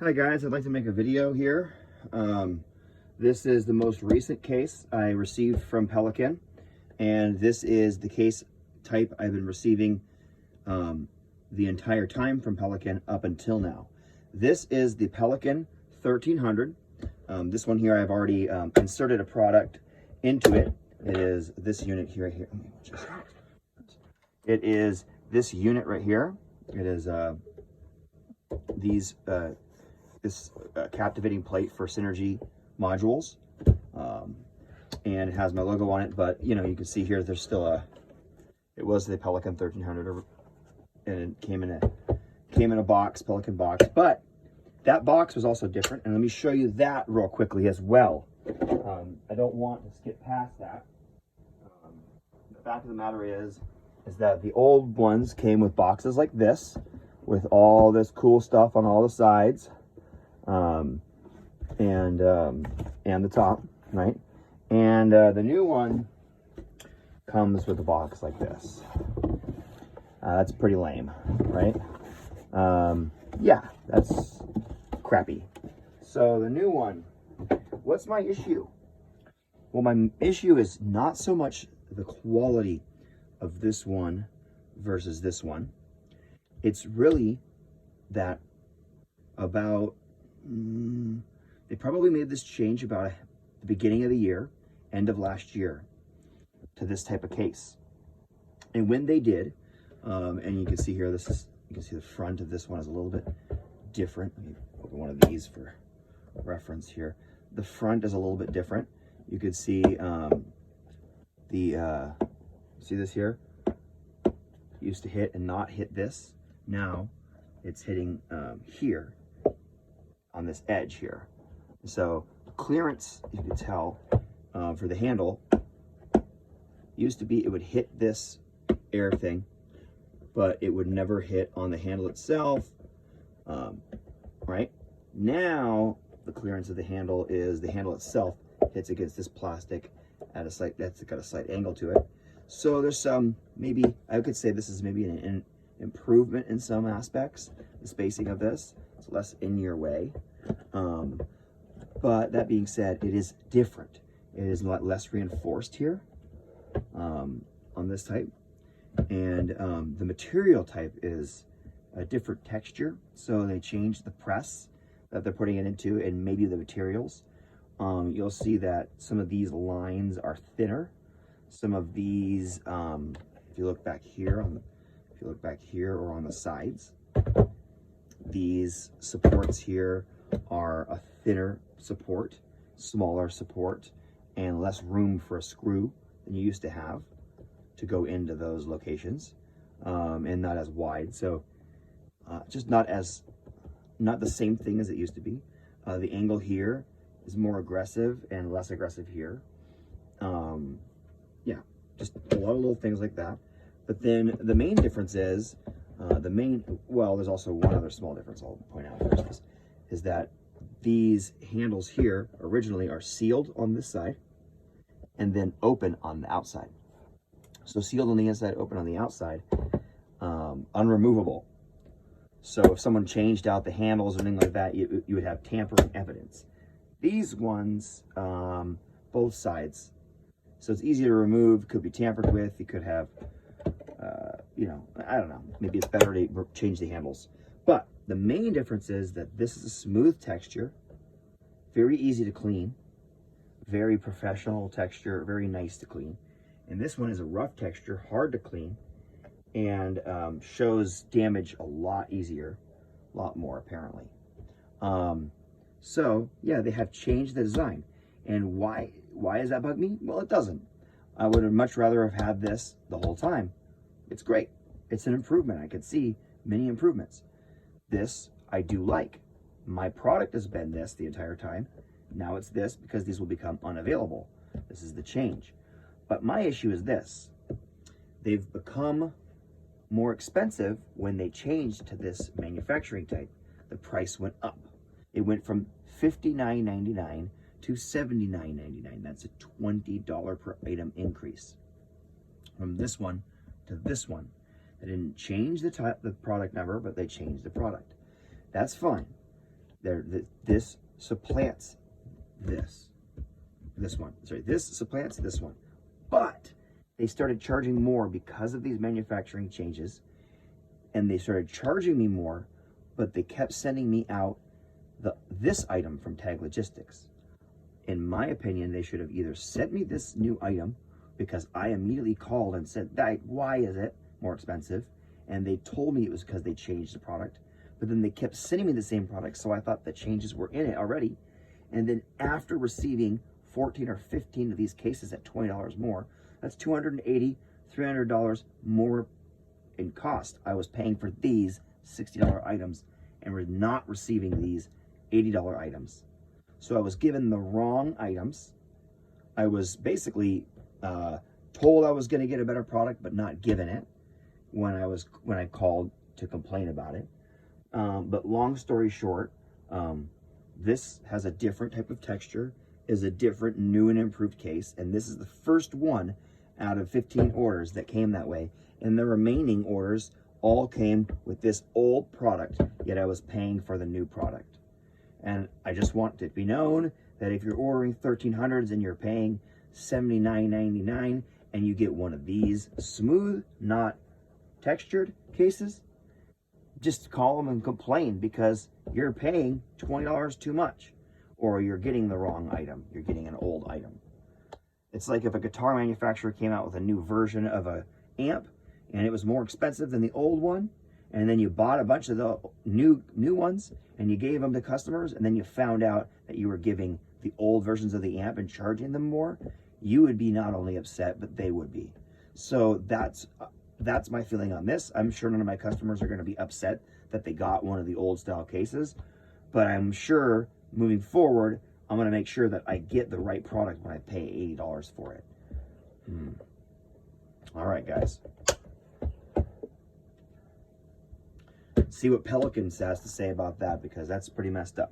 Hi guys, I'd like to make a video here. This is the most recent case I received from Pelican, and this is the case type I've been receiving the entire time from Pelican up until now. This is the Pelican 1300. This one here, I've already inserted a product into it. It is this unit here. It is this unit right here. It is this captivating plate for Synergy modules, and it has my logo on it. But you know, you can see here there's still it was the Pelican 1300, and it came in a box, Pelican box. But that box was also different, and let me show you that real quickly as well. I don't want to skip past that. The fact of the matter is that the old ones came with boxes like this, with all this cool stuff on all the sides, and the top, right? And the new one comes with a box like this. That's pretty lame, right? Yeah, that's crappy. So the new one, what's my issue? Well, my issue is not so much the quality of this one versus this one. It's really that they probably made this change about the beginning of the year, end of last year, to this type of case. And when they did, and you can see here, you can see the front of this one is a little bit different. Let me open one of these for reference here. The front is a little bit different. You could see see this here? Used to hit and not hit this. Now it's hitting here on this edge here. So clearance, you can tell, for the handle used to be it would hit this air thing, but it would never hit on the handle itself. Right now, the clearance of the handle is the handle itself hits against this plastic at a slight, that's got a slight angle to it. So there's some, maybe I could say this is maybe an improvement in some aspects. The spacing of this, it's less in your way. But that being said, it is different. It is a lot less reinforced here on this type. And the material type is a different texture. So they changed the press that they're putting it into, and maybe the materials. You'll see that some of these lines are thinner. Some of these, if you look back here or on the sides, these supports here are a thinner support, smaller support, and less room for a screw than you used to have to go into those locations, and not as wide. So just not the same thing as it used to be. The angle here is more aggressive and less aggressive here. Yeah, just a lot of little things like that. But then the main difference is, well, there's also one other small difference I'll point out first, is that these handles here originally are sealed on this side and then open on the outside. So sealed on the inside, open on the outside, unremovable. So if someone changed out the handles or anything like that, you would have tampering evidence. These ones, both sides, so it's easy to remove, could be tampered with. You could have, you know, I don't know, maybe it's better to change the handles. But the main difference is that this is a smooth texture, very easy to clean, very professional texture, very nice to clean. And this one is a rough texture, hard to clean, and shows damage a lot easier, a lot more apparently. So yeah, they have changed the design. And why does that bug me? Well, it doesn't. I would have much rather have had this the whole time. It's great. It's an improvement. I could see many improvements. This I do like. My product has been this the entire time. Now it's this because these will become unavailable. This is the change. But my issue is this. They've become more expensive when they changed to this manufacturing type. The price went up. It went from $59.99 to $79.99. That's a $20 per item increase from this one to this one. They didn't change the product number, but they changed the product. That's fine. This supplants this one. Sorry, this supplants this one. But they started charging more because of these manufacturing changes, and they started charging me more, but they kept sending me out this item from TAGG Logistics. In my opinion, they should have either sent me this new item, because I immediately called and said, why is it more expensive? And they told me it was because they changed the product, but then they kept sending me the same product, so I thought the changes were in it already. And then after receiving 14 or 15 of these cases at $20 more, that's $280, $300 more in cost. I was paying for these $60 items and was not receiving these $80 items. So I was given the wrong items. I was basically told I was going to get a better product, but not given it when I called to complain about it. But long story short, this has a different type of texture, is a different new and improved case, and this is the first one out of 15 orders that came that way, and the remaining orders all came with this old product, yet I was paying for the new product. And I just want it to be known that if you're ordering 1300s and you're paying $79.99 and you get one of these smooth, not textured cases, just call them and complain, because you're paying $20 too much, or you're getting the wrong item. You're getting an old item. It's like if a guitar manufacturer came out with a new version of a amp and it was more expensive than the old one, and then you bought a bunch of the new ones and you gave them to customers, and then you found out that you were giving the old versions of the amp and charging them more, you would be not only upset, but they would be. So that's my feeling on this. I'm sure none of my customers are going to be upset that they got one of the old style cases, but I'm sure moving forward, I'm going to make sure that I get the right product when I pay $80 for it. All right, guys. See what Pelican has to say about that, because that's pretty messed up.